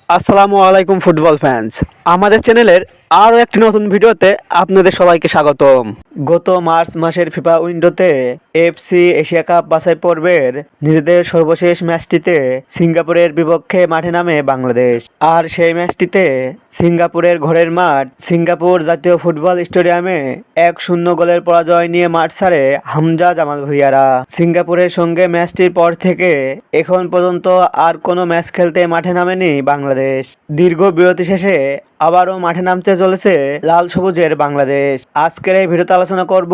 আসসালামু আলাইকুম football fans. আমাদের চ্যানেলের আরও একটি নতুন ভিডিওতে আপনাদের সবাইকে স্বাগতম। গত মার্চ মাসের ফিফা উইন্ডোতে এফসি এশিয়া কাপ বাছাই পর্বের নিজেদের সর্বশেষ ম্যাচটিতে সিঙ্গাপুরের বিপক্ষে মাঠে নামে বাংলাদেশ। আর সেই ম্যাচটিতে সিঙ্গাপুরের ঘরের মাঠ সিঙ্গাপুর জাতীয় ফুটবল স্টেডিয়ামে 1-0 গোলের পরাজয় নিয়ে মাঠ ছাড়ে হামজা জামাল ভুঁইয়ারা। সিঙ্গাপুরের সঙ্গে ম্যাচটির পর থেকে এখন পর্যন্ত আর কোনো ম্যাচ খেলতে মাঠে নামেনি বাংলাদেশ। দীর্ঘ বিরতি শেষে আবারও মাঠে নামতে চলেছে লাল সবুজের বাংলাদেশ। আজকের এই ভিডিওতে আলোচনা করব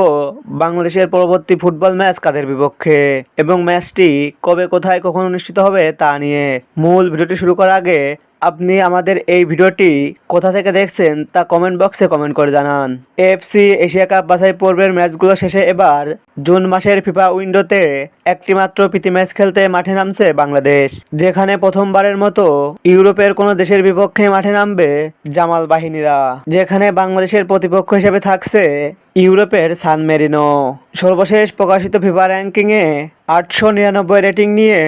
বাংলাদেশের পরবর্তী ফুটবল ম্যাচ কাদের বিপক্ষে এবং ম্যাচটি কবে কোথায় কখন অনুষ্ঠিত হবে তা নিয়ে। মূল ভিডিওটি শুরু করার আগে আপনি আমাদের এই ভিডিওটি কোথা থেকে দেখছেন তা কমেন্ট বক্সে কমেন্ট করে জানান। এফসি এশিয়া কাপ বাছাই পর্বের ম্যাচগুলো শেষে এবার জুন মাসের ফিফা উইন্ডোতে একটি মাত্র প্রীতি ম্যাচ খেলতে মাঠে নামছে বাংলাদেশ, যেখানে প্রথমবারের মতো ইউরোপের কোনো দেশের বিপক্ষে মাঠে নামবে জামাল বাহিনীরা, যেখানে বাংলাদেশের প্রতিপক্ষ হিসেবে থাকছে ইউরোপের সান মেরিনো। সর্বশেষ প্রকাশিত ফিফা র্যাঙ্কিংয়ে 899 রেটিং নিয়ে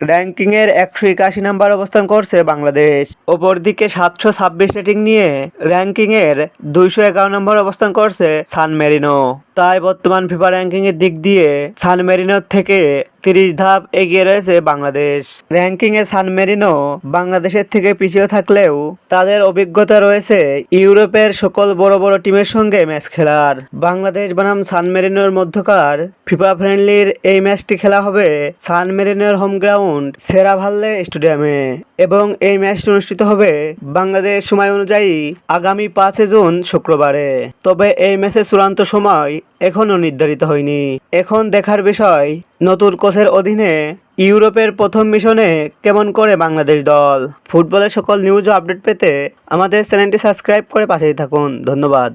র্যাঙ্কিংয়ের 181 নাম্বার অবস্থান করছে বাংলাদেশ। অপরদিকে 726 রেটিং নিয়ে র্যাঙ্কিংয়ের 211 নম্বর অবস্থান করছে সান মেরিনো। তাই বর্তমান ফিফা র্যাঙ্কিংয়ের দিক দিয়ে সান মেরিনোর থেকে 30 ধাপ এগিয়ে রয়েছে বাংলাদেশ। র্যাঙ্কিংয়ে সান মেরিনো বাংলাদেশের থেকে পিছিয়ে থাকলেও তাদের অভিজ্ঞতা রয়েছে ইউরোপের সকল বড় বড় টিমের সঙ্গে ম্যাচ খেলার। বাংলাদেশ বনাম সান মেরিনোর মধ্যকার ফিফা ফ্রেন্ডলির এই ম্যাচটি খেলা হবে সান মেরিনোর হোম গ্রাউন্ড সেরাভাল্লে স্টেডিয়ামে এবং এই ম্যাচটি অনুষ্ঠিত হবে বাংলাদেশ সময় অনুযায়ী আগামী 5 জুন শুক্রবারে। তবে এই ম্যাচের চূড়ান্ত সময় এখনও নির্ধারিত হয়নি। এখন দেখার বিষয় নতুন কোচের অধীনে ইউরোপের প্রথম মিশনে কেমন করে বাংলাদেশ দল। ফুটবলের সকল নিউজ ও আপডেট পেতে আমাদের চ্যানেলটি সাবস্ক্রাইব করে পাশেই থাকুন। ধন্যবাদ।